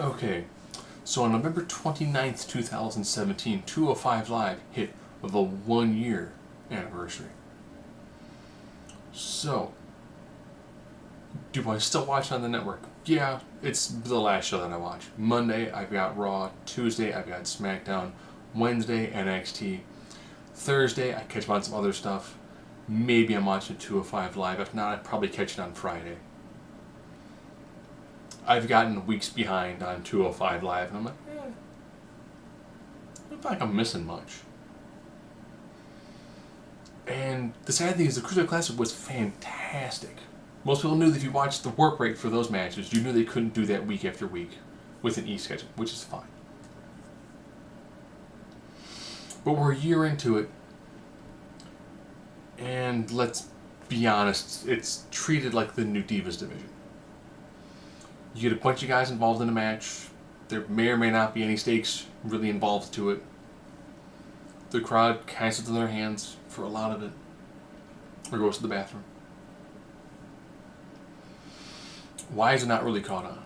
Okay, so on November 29th, 2017, 205 Live hit the 1 year anniversary. So, do I still watch on the network? Yeah, it's the last show that I watch. Monday, I've got Raw. Tuesday, I've got SmackDown. Wednesday, NXT. Thursday, I catch up on some other stuff. Maybe I'm watching 205 Live. If not, I'd probably catch it on Friday. I've gotten weeks behind on 205 Live, and I'm like, I don't feel like I'm missing much. And the sad thing is, the Cruiserweight Classic was fantastic. Most people knew that if you watched the work rate for those matches, you knew they couldn't do that week after week with an E-schedule, which is fine. But we're a year into it, and let's be honest, it's treated like the new Divas division. You get a bunch of guys involved in a match. There may or may not be any stakes really involved to it. The crowd kind of sits on their hands for a lot of it, or goes to the bathroom. Why is it not really caught on?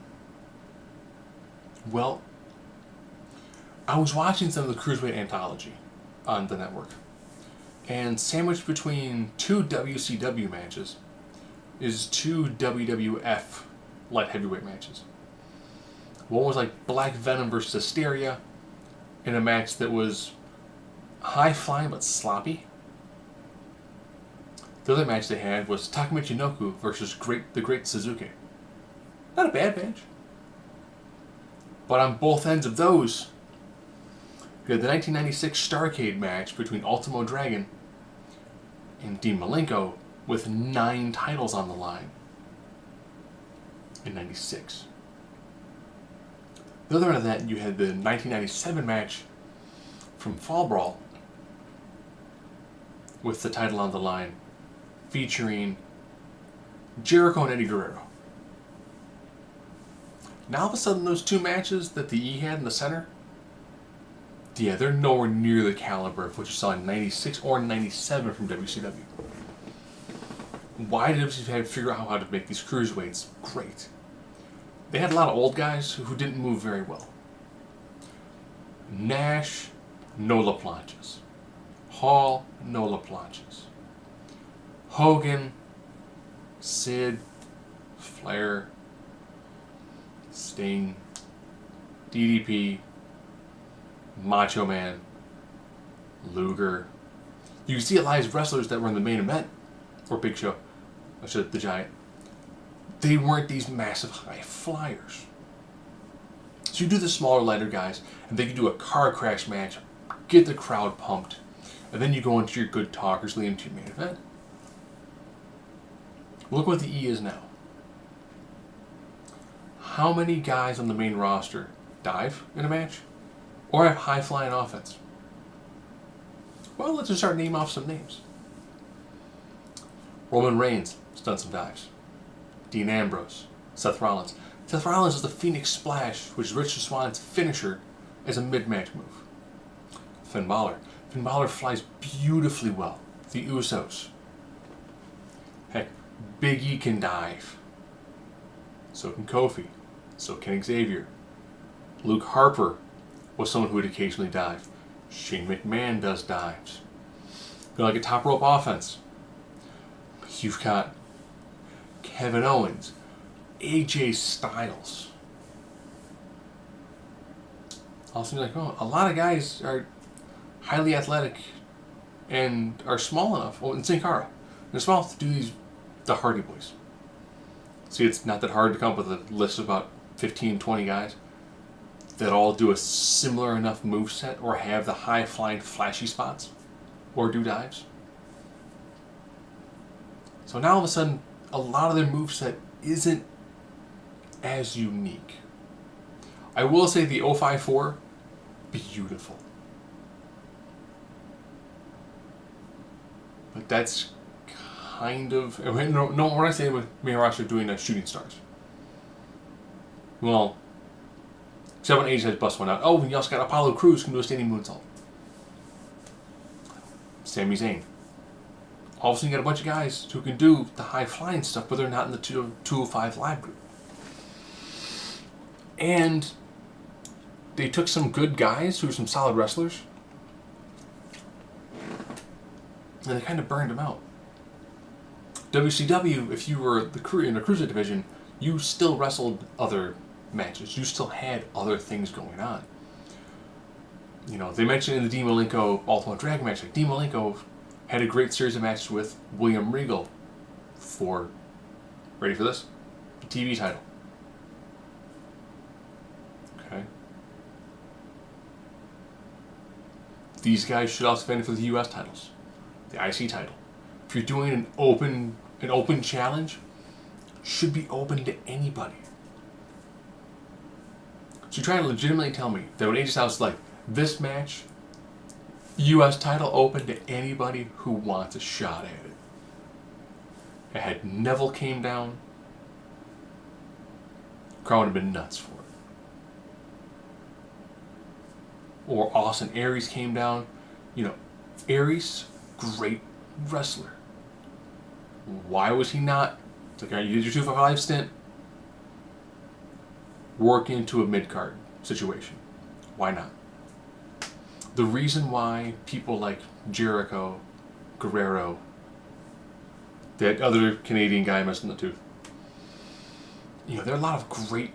Well, I was watching some of the Cruiserweight Anthology on the network, and sandwiched between two WCW matches is two WWF light heavyweight matches. One was like Black Venom versus Hysteria, in a match that was high flying but sloppy. The other match they had was Takamichi Inoku versus the Great Suzuki. Not a bad match. But on both ends of those, you had the 1996 Starrcade match between Ultimo Dragon and Dean Malenko with 9 titles on the line in 96. The other end of that, you had the 1997 match from Fall Brawl with the title on the line, featuring Jericho and Eddie Guerrero. Now all of a sudden those two matches that the E had in the center, yeah, they're nowhere near the caliber of what you saw in 96 or 97 from WCW. Why did WCW have to figure out how to make these cruiserweights great? They had a lot of old guys who didn't move very well. Nash, no LaPlanches. Hall, no LaPlanches. Hogan, Sid, Flair, Sting, DDP, Macho Man, Luger. You can see a lot of these wrestlers that were in the main event, or Big Show, the Giant. They weren't these massive high flyers. So you do the smaller, lighter guys, and they can do a car crash match, get the crowd pumped, and then you go into your good talkers leading to your main event. Look what the E is now. How many guys on the main roster dive in a match or have high-flying offense? Well, let's just start naming off some names. Roman Reigns has done some dives. Dean Ambrose, Seth Rollins. Seth Rollins is the Phoenix Splash, which is Richard Swann's finisher as a mid-match move. Finn Balor. Finn Balor flies beautifully well. The Usos. Heck, Big E can dive. So can Kofi. So can Xavier. Luke Harper was someone who would occasionally dive. Shane McMahon does dives. You like a top rope offense. You've got Kevin Owens, AJ Styles. Also, like, oh, a lot of guys are highly athletic and are small enough. Oh, and Sin Cara, they're small enough to do the Hardy Boys. See, it's not that hard to come up with a list of about 15, 20 guys that all do a similar enough moveset or have the high-flying, flashy spots or do dives. So now all of a sudden, a lot of their moveset isn't as unique. I will say the 054, beautiful. But that's kind of... No, we're not saying with main roster doing shooting stars. Well, except when AJ has bust one out. Oh, and you also got Apollo Crews who can do a standing moonsault. Sami Zayn. All of a sudden you got a bunch of guys who can do the high-flying stuff, but they're not in the 205 Live group. And they took some good guys who were some solid wrestlers, and they kind of burned them out. WCW, if you were in the cruiserweight division, you still wrestled other matches. You still had other things going on. You know, they mentioned in the Dean Malenko Ultimate Dragon match, like Dean Malenko had a great series of matches with William Regal for, ready for this? The TV title. Okay. These guys should also defend for the US titles, the IC title. If you're doing an open challenge, should be open to anybody. So you're trying to legitimately tell me that when AJ Styles is like, this match, US title open to anybody who wants a shot at it. It had Neville came down, crowd would have been nuts for it. Or Austin Aries came down. You know, Aries, great wrestler. Why was he not? It's like, all right, you did your 255 stint. Work into a mid-card situation. Why not? The reason why people like Jericho, Guerrero, that other Canadian guy messing the tooth, you know, there are a lot of great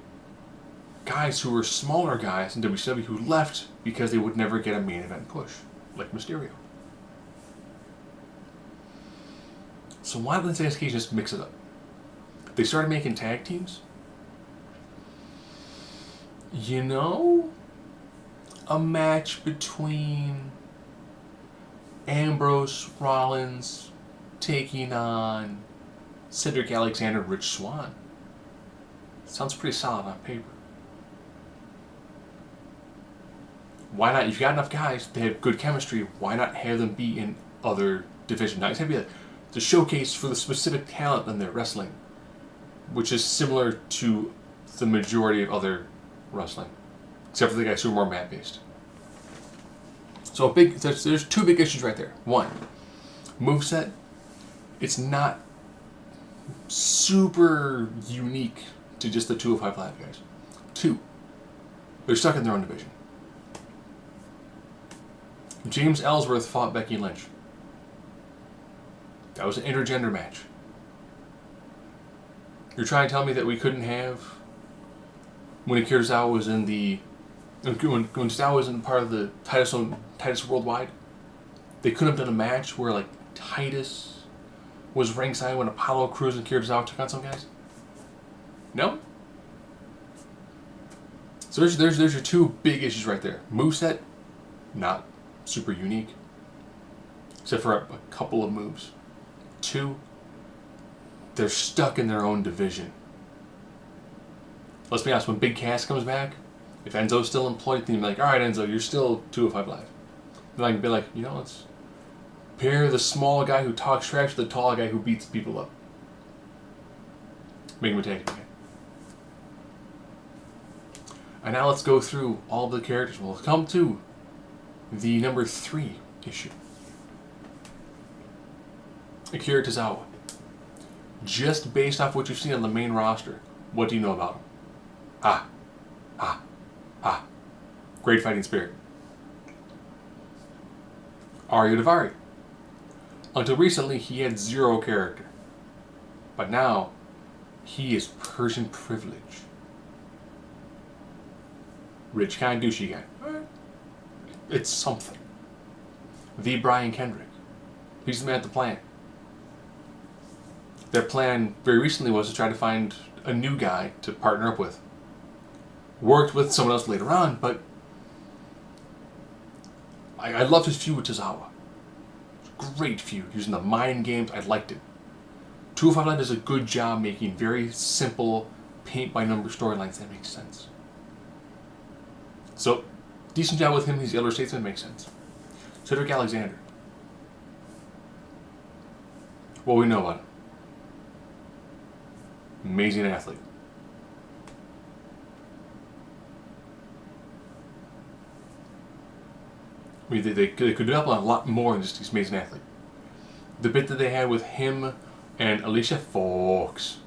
guys who were smaller guys in WCW who left because they would never get a main event push, like Mysterio. So why didn't NXT just mix it up? They started making tag teams. You know, a match between Ambrose Rollins taking on Cedric Alexander, Rich Swann. Sounds pretty solid on paper. Why not? If you got enough guys, they have good chemistry, why not have them be in other divisions? Not have the showcase for the specific talent in their wrestling, which is similar to the majority of other wrestling, except for the guys who are more mat-based. So there's two big issues right there. One, moveset, it's not super unique to just the 205 Live guys. Two, they're stuck in their own division. James Ellsworth fought Becky Lynch. That was an intergender match. You're trying to tell me that we couldn't have, when Akira Tozawa was in the, when Tozawa was in part of the Titus Worldwide, they couldn't have done a match where like Titus was ringside when Apollo Crews and Akira Tozawa took on some guys? No? So there's your two big issues right there. Moveset, not super unique, except for a couple of moves. Two, they're stuck in their own division. Let's be honest, when Big Cass comes back, if Enzo's still employed, then you're like, alright Enzo, you're still 205 Live. Then I can be like, you know, let's pair the small guy who talks trash with the tall guy who beats people up. Make him a tag team guy. And now let's go through all the characters. We'll come to the number 3 issue. Akira Tozawa. Just based off what you've seen on the main roster, what do you know about him? Great fighting spirit. Arya Daivari. Until recently, he had 0 character. But now, he is Persian privilege. Rich guy, douchey guy. It's something. The Brian Kendrick. He's the man at the plan. Their plan very recently was to try to find a new guy to partner up with. Worked with someone else later on, but I loved his feud with Tozawa. Great feud, using the mind games, I liked it. 205 Live does a good job making very simple paint-by-number storylines that make sense. So, decent job with him, he's the elder statesman, makes sense. Cedric Alexander. What we know about him. Amazing athlete. I mean, they could develop a lot more than just this amazing athlete. The bit that they had with him and Alicia Fox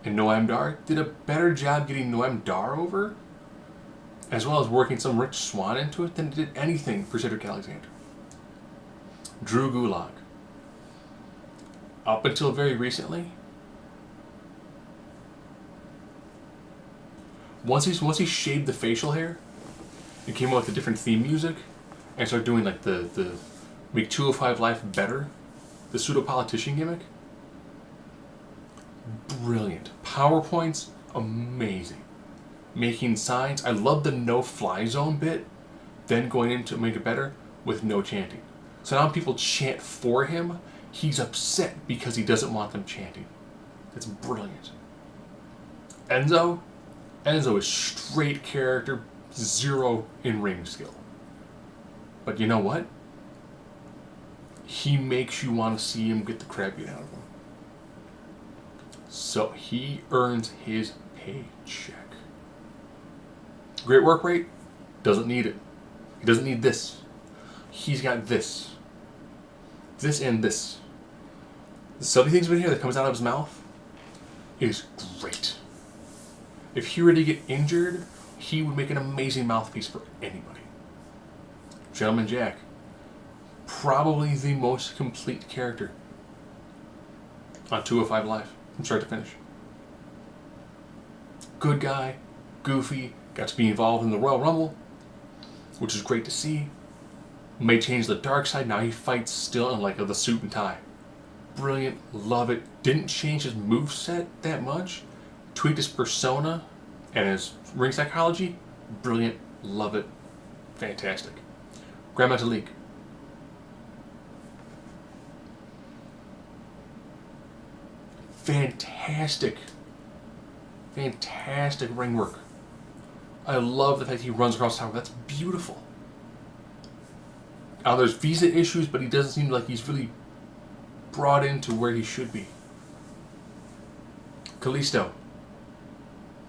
and Noam Dar did a better job getting Noam Dar over as well as working some Rich Swann into it, than it did anything for Cedric Alexander. Drew Gulak. Up until very recently, once he shaved the facial hair and came out with the different theme music and started doing like the make 205 Life better, the pseudo politician gimmick, brilliant. PowerPoints, amazing. Making signs, I love the no fly zone bit, then going in to make it better with no chanting. So now people chant for him, he's upset because he doesn't want them chanting. It's brilliant. Enzo is straight character, zero in ring skill. But you know what? He makes you want to see him get the crap beat out of him. So he earns his paycheck. Great work rate? Doesn't need it. He doesn't need this. He's got this. This and this. The subtle things in here that comes out of his mouth is great. If he were to get injured, he would make an amazing mouthpiece for anybody. Gentleman Jack. Probably the most complete character on 205 Live from start to finish. Good guy, goofy, got to be involved in the Royal Rumble, which is great to see. May change the dark side, now he fights still in like the suit and tie. Brilliant, love it. Didn't change his moveset that much. Tweaked his persona and his ring psychology. Brilliant, love it, fantastic. Grand Metalik. Fantastic ring work. I love the fact he runs across the tower. That's beautiful. There's visa issues, but he doesn't seem like he's really brought into where he should be. Kalisto.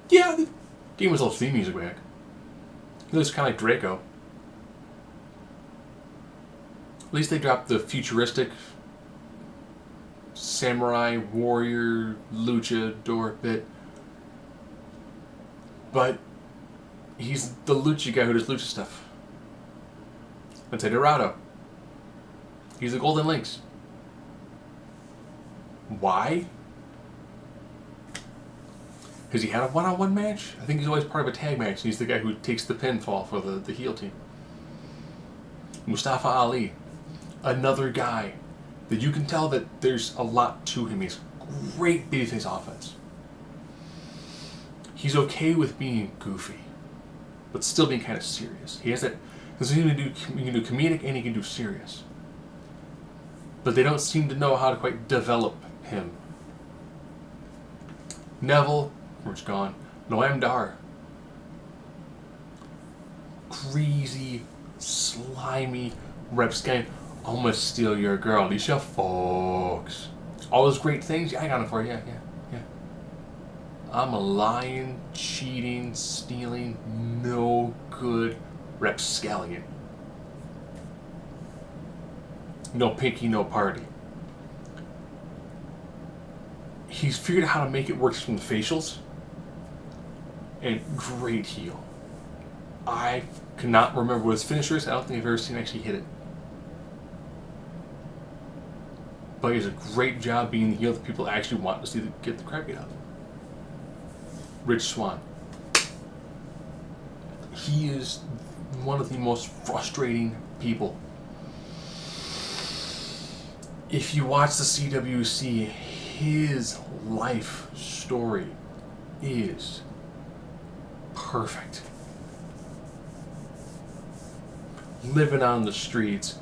Yeah, the game was a little theme music back. He looks kind of like Draco. At least they dropped the futuristic samurai, warrior, luchador bit. But he's the lucha guy who does lucha stuff. That's Dorado. He's the Golden Links. Why? Has he had a one-on-one match? I think he's always part of a tag match. He's the guy who takes the pinfall for the heel team. Mustafa Ali. Another guy that you can tell that there's a lot to him. He's great babyface offense. He's okay with being goofy, but still being kind of serious. He has that. Because he can do comedic and he can do serious. But they don't seem to know how to quite develop him. Neville, which gone. Noam Dar. Greasy, slimy, reps game. Almost steal your girl, Alicia Fox. All those great things, yeah, I got it for you. Yeah. I'm a lying, cheating, stealing, no good rapscallion. No pinky, no party. He's figured out how to make it work from the facials. And great heel. I cannot remember what his finisher is. I don't think I've ever seen him actually hit it. But he does a great job being the heel that people actually want to see get the crap beat out of him. Rich Swann. He is one of the most frustrating people. If you watch the CWC, his life story is perfect. Living on the streets,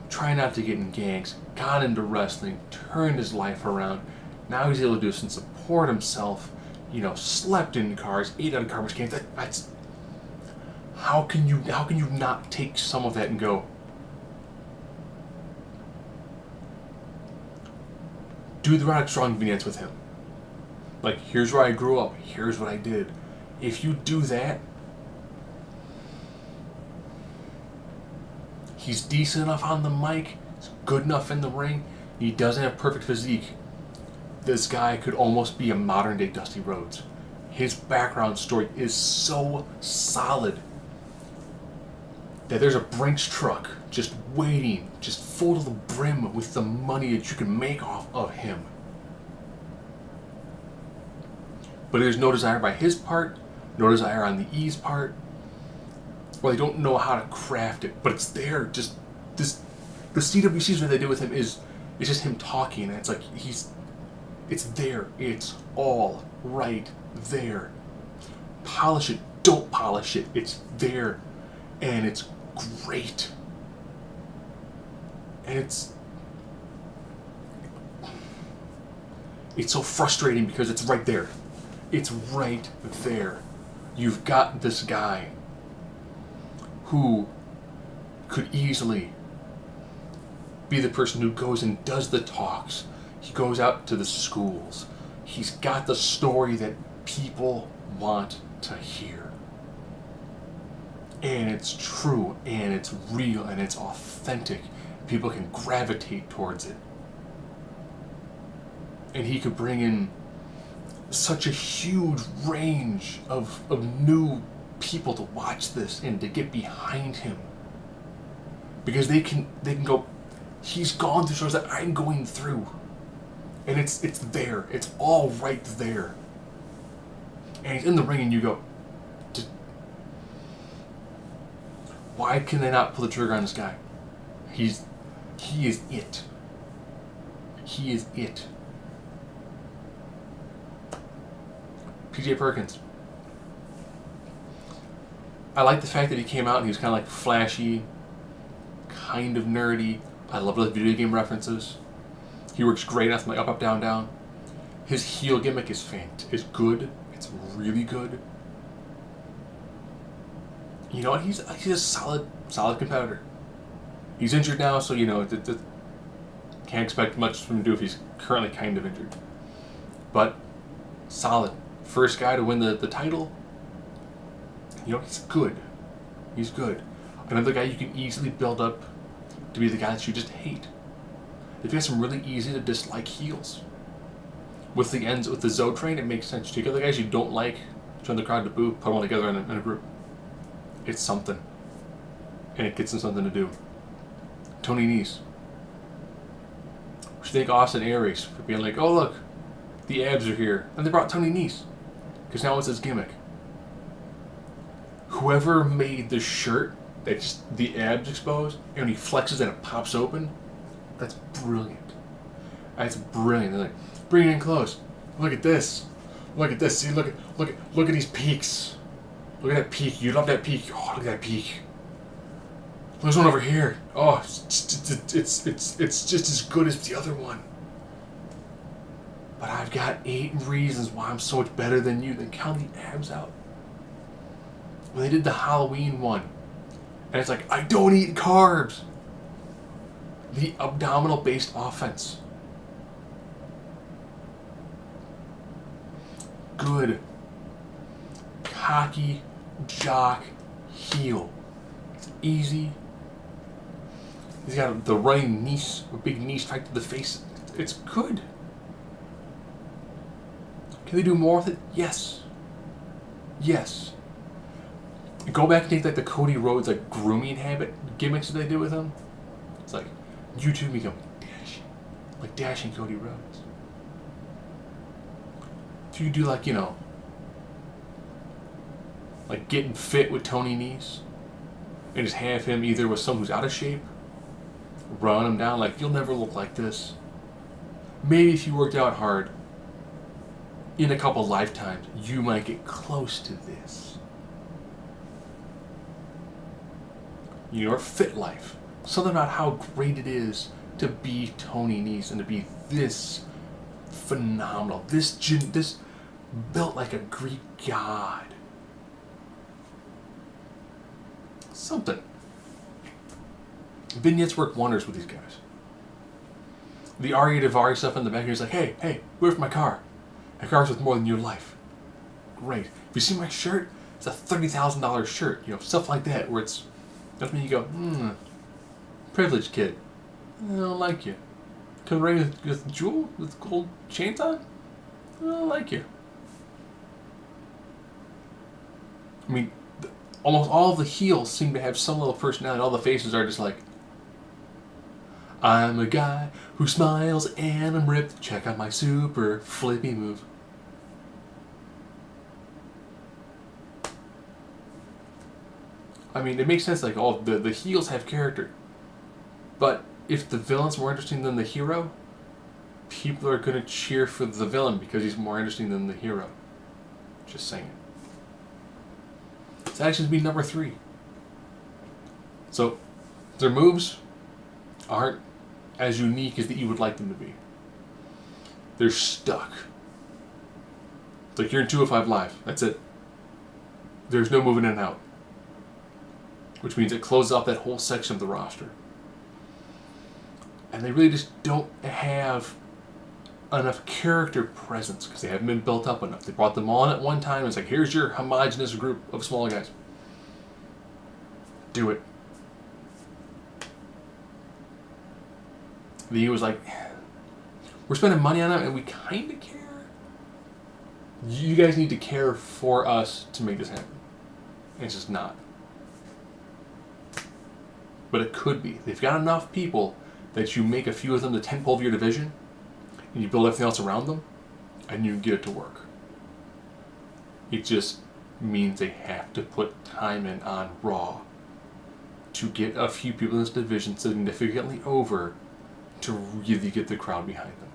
trying not to get in gangs, got into wrestling, turned his life around. Now he's able to do this and support himself. Slept in cars, ate out of garbage cans. That's how can you not take some of that and go, do the Roderick Strong vignettes with him? Like, here's where I grew up. Here's what I did. If you do that, he's decent enough on the mic. He's good enough in the ring. He doesn't have perfect physique. This guy could almost be a modern-day Dusty Rhodes. his background story is so solid that there's a Brinks truck just waiting, just full to the brim with the money that you can make off of him. But there's no desire by his part, no desire on the E's part. Well, they don't know how to craft it, but it's there. Just this, the CWCs that they do with him is just him talking, and it's like it's there. It's all right there. Polish it, don't polish it. It's there, and it's great. And it's so frustrating because it's right there. It's right there. You've got this guy who could easily be the person who goes and does the talks. He goes out to the schools. He's got the story that people want to hear. And it's true, and it's real, and it's authentic. People can gravitate towards it. And he could bring in such a huge range of new people to watch this and to get behind him. Because they can go, he's gone through shows that I'm going through. And it's there. It's all right there. And he's in the ring and you go, why can they not pull the trigger on this guy? He is it. He is it. PJ Perkins. I like the fact that he came out and he was kind of like flashy, kind of nerdy. I love the video game references. He works great off my up, up, down, down. His heel gimmick is good. It's really good. You know what? He's a solid competitor. He's injured now, so can't expect much from him to do if he's currently kind of injured. But solid. First guy to win the title. He's good. He's good. Another guy you can easily build up to be the guy that you just hate. They've got some really easy to dislike heels. With the Zoe train, it makes sense. You take other guys you don't like, join the crowd to boo, put them all together in a group. It's something. And it gets them something to do. Tony Nese. We should thank Austin Aries for being like, oh look, the abs are here. And they brought Tony Nese. Because now it's his gimmick. Whoever made the shirt that just the abs exposed, and when he flexes and it pops open, that's brilliant. That's brilliant. They're like, bring it in close. Look at this. Look at this. See, look at these peaks. Look at that peak. You love that peak. Oh, look at that peak. There's one over here. Oh, it's just as good as the other one. But I've got 8 reasons why I'm so much better than you. Then count the abs out. When they did the Halloween one, and it's like, I don't eat carbs. The abdominal-based offense. Good. Cocky, jock, heel. It's easy. He's got the running niece, a big niece right to the face. It's good. Can they do more with it? Yes. Yes. Go back and take like the Cody Rhodes like grooming habit gimmicks that they do with him. It's like YouTube become dashing Cody Rhodes. If you do like like getting fit with Tony Nese, and just have him either with someone who's out of shape, run him down like you'll never look like this. Maybe if you worked out hard, in a couple lifetimes, you might get close to this. Your fit life. Something about how great it is to be Tony Nese and to be this phenomenal. This built like a Greek god. Something. Vignettes work wonders with these guys. The Arya Davari stuff in the back, he's like, hey, where's my car? My car's worth more than your life. Great. If you see my shirt, it's a $30,000 shirt. Stuff like that, where it's, that's when you go, privileged kid. I don't like you. Come right with jewel, with gold chains on? I don't like you. I mean, almost all of the heels seem to have some little personality. All the faces are just like, I'm a guy who smiles and I'm ripped. Check out my super flippy move. I mean, it makes sense, like, all the heels have character. But if the villain's more interesting than the hero, people are going to cheer for the villain because he's more interesting than the hero. Just saying. It's actually be number 3. So, their moves aren't as unique as that you would like them to be. They're stuck. It's like you're in 205 Live. That's it. There's no moving in and out. Which means it closes off that whole section of the roster. And they really just don't have enough character presence because they haven't been built up enough. They brought them all in at one time and it's like, here's your homogenous group of small guys. Do it. The E was like, we're spending money on them and we kind of care. You guys need to care for us to make this happen. And it's just not. But it could be. They've got enough people that you make a few of them the tentpole of your division, and you build everything else around them, and you can get it to work. It just means they have to put time in on Raw to get a few people in this division significantly over to really get the crowd behind them.